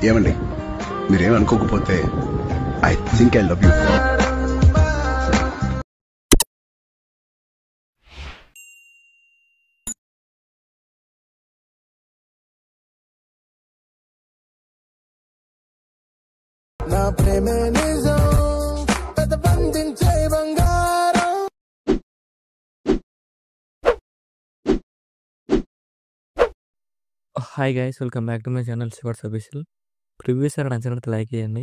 ఏమండి మీరేమనుకోకపోతే I think I love you. నా ప్రేమే నిజం పెద్ద బంధించే బంగారం. Hi guys, welcome back to my channel శివర్స్ అఫీషియల్. ప్రీవియస్ సార్ నచ్చినట్టు లైక్ చేయండి.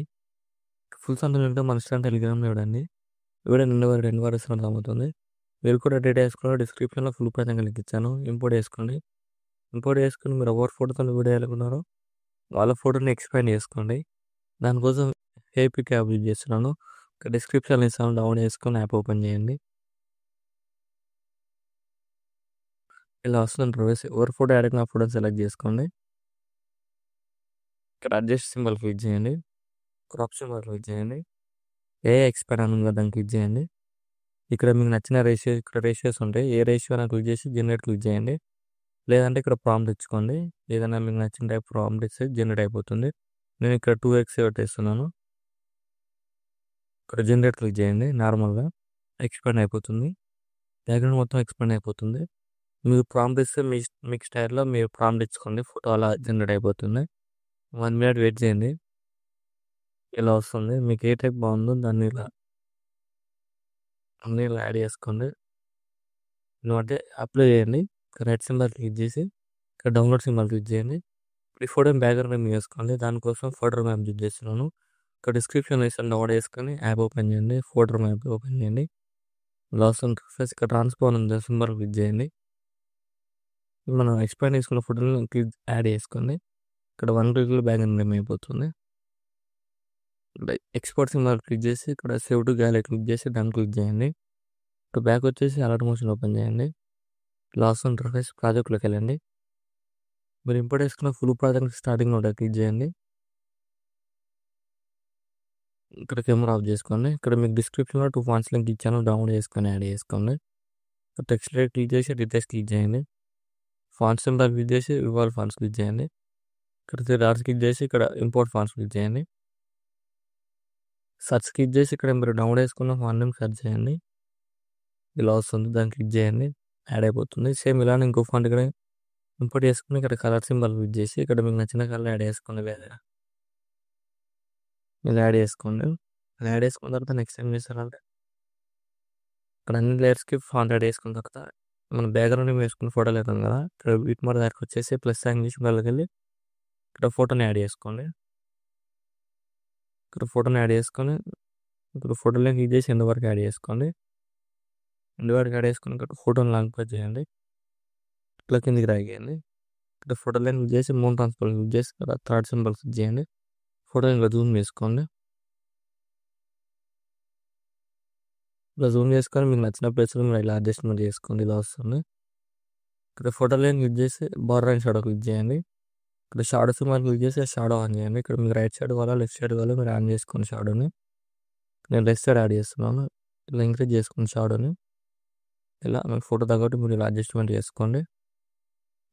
ఫుల్ సంతలు ఉంటే మన ఇష్టం టెలిగ్రామ్లో ఇవ్వండి. ఇవిడ 2 వారు ఇస్తున్నట్టు అమ్ముతుంది. మీరు కూడా డేటా వేసుకోవాలి. డిస్క్రిప్షన్లో ఫుల్ ప్రజంగా లింక్ ఇచ్చాను. ఇంపోర్ట్ చేసుకోండి. ఇంపోర్ట్ చేసుకుని మీరు ఎవరి ఫోటోతో వీడియో వేయాలనుకున్నారో వాళ్ళ ఫోటోని ఎక్స్పాండ్ చేసుకోండి. దానికోసం ఏపీకి యాప్ యూజ్ చేస్తున్నాను. డిస్క్రిప్షన్లో ఇస్తాను. డౌన్లోడ్ చేసుకొని యాప్ ఓపెన్ చేయండి. ఇలా వస్తుంది ప్రోసెస్. ఎవరి ఫోటో యాడ్ అయిన ఫోటోని సెలెక్ట్ చేసుకోండి. ఇక్కడ అడ్జస్ట్ సింబల్ క్లిక్ చేయండి. క్రాప్ సింబల్ క్లిక్ చేయండి. ఏ ఎక్స్పాండ్ అని ఉందో దాన్ని క్లిక్ చేయండి. ఇక్కడ మీకు నచ్చిన రేషియో, ఇక్కడ రేషియోస్ ఉంటాయి. ఏ రేషియో అని క్లిక్ చేసి జనరేట్ క్లిక్ చేయండి. లేదంటే ఇక్కడ ప్రాంప్ట్ ఇచ్చుకోండి. ఏదైనా మీకు నచ్చిన టైప్ ప్రాంప్ట్ ఇస్తే జనరేట్ అయిపోతుంది. నేను ఇక్కడ 2x పెట్టేస్తున్నాను. ఇక్కడ జనరేట్ క్లిక్ చేయండి. నార్మల్గా ఎక్స్పాండ్ అయిపోతుంది. బ్యాక్గ్రౌండ్ మొత్తం ఎక్స్పాండ్ అయిపోతుంది. మీరు ప్రాంప్ట్ ఇస్తే మీకు స్టైల్లో మీరు ప్రాంప్ట్ ఇచ్చుకోండి. ఫోటో అలా జనరేట్ అయిపోతుంది. 1 minute వెయిట్ చేయండి. ఇలా వస్తుంది. మీకు ఏ టైప్ బాగుందో దాన్ని ఇలా అన్నీ ఇలా యాడ్ చేసుకోండి. అంటే అప్లై చేయండి. రైట్ సింబల్ క్లిక్ చేసి ఇక్కడ డౌన్లోడ్ సింబల్ క్లిక్ చేయండి. ఇప్పుడు ఈ ఫోటో బ్యాక్గ్రౌండ్ నేమ్ వేసుకోండి. దానికోసం ఫోటో మ్యాప్ యూజ్ చేస్తున్నాను. ఇక్కడ డిస్క్రిప్షన్ వేసాను. డౌన్లోడ్ చేసుకొని యాప్ ఓపెన్ చేయండి. ఫోటో మ్యాప్ ఓపెన్ చేయండి. ఇలా వస్తుంది. ఇక్కడ ట్రాన్స్ఫార్మ్ ఉంది సింబల్ క్లిక్ చేయండి. మనం ఎక్స్పాండ్ చేసుకున్న ఫోటోని క్లిక్ యాడ్ చేసుకోండి. ఇక్కడ 1 క్లిక్లో బ్యాక్గ్రౌండ్ నేమ్ అయిపోతుంది. ఎక్స్పోర్ట్ సింబల్ క్లిక్ చేసి ఇక్కడ సేవ్ టు గ్యాలరీ క్లిక్ చేసి దాన్ని క్లిక్ చేయండి. ఇక్కడ బ్యాక్ వచ్చేసి అలర్ట్ మోషన్ ఓపెన్ చేయండి. లాస్ట్ ఇంటర్ఫేస్ ప్రాజెక్ట్లోకి వెళ్ళండి. మీరు ఇంపోర్ట్ చేసుకున్న full project starting note click చేయండి. ఇక్కడ కెమెరా ఆఫ్ చేసుకోండి. ఇక్కడ మీకు డిస్క్రిప్షన్లో 2 ఫాంట్స్ లింక్ ఇచ్చాను. డౌన్లోడ్ చేసుకొని యాడ్ చేసుకోండి. టెక్స్ట్ లైట్ క్లిక్ చేసి రిటెక్స్ట్ క్లిక్ చేయండి. ఫాంట్స్ సింబల్ క్లిక్ చేసి ఇవాల్వ్ ఫాంట్స్ క్లిక్ చేయండి. ఇక్కడ 3 డాట్స్ క్లిక్ చేసి ఇక్కడ ఇంపోర్ట్ ఫాంట్స్ క్లిక్ చేయండి. సర్చ్ క్లిక్ చేసి ఇక్కడ మీరు డౌన్లోడ్ చేసుకున్న ఫాంట్ నేమ్ సెర్చ్ చేయండి. ఇలా వస్తుంది. దాన్ని క్లిక్ చేయండి. యాడ్ అయిపోతుంది. సేమ్ ఇలానే ఇంకో ఫాంట్ ఇక్కడ ఇంపోర్ట్ చేసుకుని ఇక్కడ కలర్ సింబల్ క్లిక్ చేసి ఇక్కడ మీకు నచ్చిన కలర్ యాడ్ చేసుకోండి. ఇలా యాడ్ చేసుకోండి. ఇలా యాడ్ చేసుకున్న తర్వాత నెక్స్ట్ ఏం చేస్తారంటే ఇక్కడ అన్ని లేయర్స్కి ఫాంట్ యాడ్ చేసుకున్న తర్వాత మన బ్యాక్గ్రౌండ్ వేసుకున్న ఫోటోలు అవుతుంది కదా, ఇక్కడ వీటి మరి దగ్గరికి వచ్చేసి ప్లస్ సైన్ చేసి వాళ్ళకి వెళ్ళి ఇక్కడ ఫోటోని యాడ్ చేసుకోండి. ఇక్కడ ఫోటోని యాడ్ చేసుకొని ఇక్కడ ఫోటోలో క్లిక్ చేసి ఎండ్ వరకు యాడ్ చేసుకోండి. ఎండ్ వరకు యాడ్ చేసుకుని ఇక్కడ ఫోటోని లాంగ్ ప్రెస్ చేయండి. ఇట్లా కిందికి రాగేయండి. ఇక్కడ ఫోటోలో క్లిక్ చేసి మూన్ ట్రాన్స్ఫర్ క్లిక్ చేసి ఇక్కడ థర్డ్ సింబల్ క్లిక్ చేయండి. ఫోటోని ఇలా జూమ్ చేసుకోండి. ఇలా జూమ్ చేసుకొని మీకు నచ్చిన ప్లేస్లో మీరు ఇలా అడ్జస్ట్మెంట్ చేసుకోండి. ఇలా వస్తుంది. ఇక్కడ ఫోటోలో క్లిక్ చేసి బార్డర్ అండ్ షాడో క్లిక్ చేయండి. ఇక్కడ షాడో సింబల్ క్లిక్ చేసి షాడో ఆన్ చేయండి. ఇక్కడ మీకు రైట్ సైడ్ కావాలా లెఫ్ట్ సైడ్ కావాలో మీరు ఆన్ చేసుకోండి షాడోని. నేను లెఫ్ట్ సైడ్ యాడ్ చేస్తున్నాను. ఇలా ఇంక్రీజ్ చేసుకోండి షాడోని. ఇలా మీకు ఫోటో తగ్గట్టు మీరు ఇలా అడ్జస్ట్మెంట్ చేసుకోండి.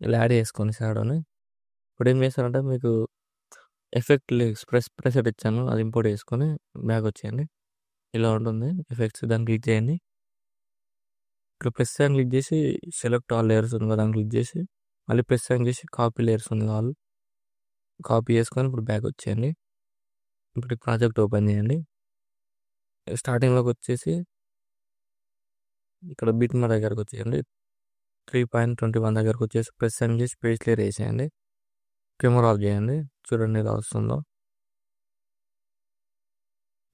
ఇలా యాడ్ చేసుకోండి షాడోని. ఇప్పుడు ఏం చేస్తారంటే మీకు ఎఫెక్ట్ ప్రెసెట్ ఇచ్చాను, అది ఇంపోర్ట్ చేసుకొని బ్యాక్ వచ్చేయండి. ఇలా ఉంటుంది ఎఫెక్ట్స్. దాన్ని క్లిక్ చేయండి. ఇక్కడ ప్రెస్ సైన్ క్లిక్ చేసి సెలెక్ట్ ఆల్ లేయర్స్ ఉంది కదా, దాన్ని క్లిక్ చేసి మళ్ళీ ప్రెస్ సైన్ చేసి కాపీ లేయర్స్ ఉంది కావాలి కాపీ చేసుకొని ఇప్పుడు బ్యాక్ వచ్చేయండి. ఇప్పుడు ప్రాజెక్ట్ ఓపెన్ చేయండి. స్టార్టింగ్లోకి వచ్చేసి ఇక్కడ బీట్ మా దగ్గరకు వచ్చేయండి. 3.21 దగ్గరకు వచ్చేసి ప్రెస్ సైన్ చేసి పేజ్ క్లియర్ వేసేయండి. కెమెరా ఆఫ్ చేయండి. చూడండి ఇలా వస్తుందో.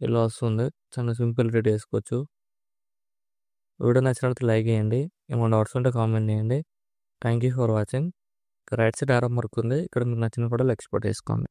ఇలా వస్తుంది. చాలా సింపుల్ రేట్ వేసుకోవచ్చు. వీడియో నచ్చినట్టు లైక్ చేయండి. ఏమైనా డౌట్స్ ఉంటే కామెంట్ చేయండి. Thank you for watching. Right side ఆరో మార్క్ ఉంది. ఇక్కడ మీకు నచ్చిన ఫోటోలు ఎక్స్పోర్ట్ చేసుకోండి.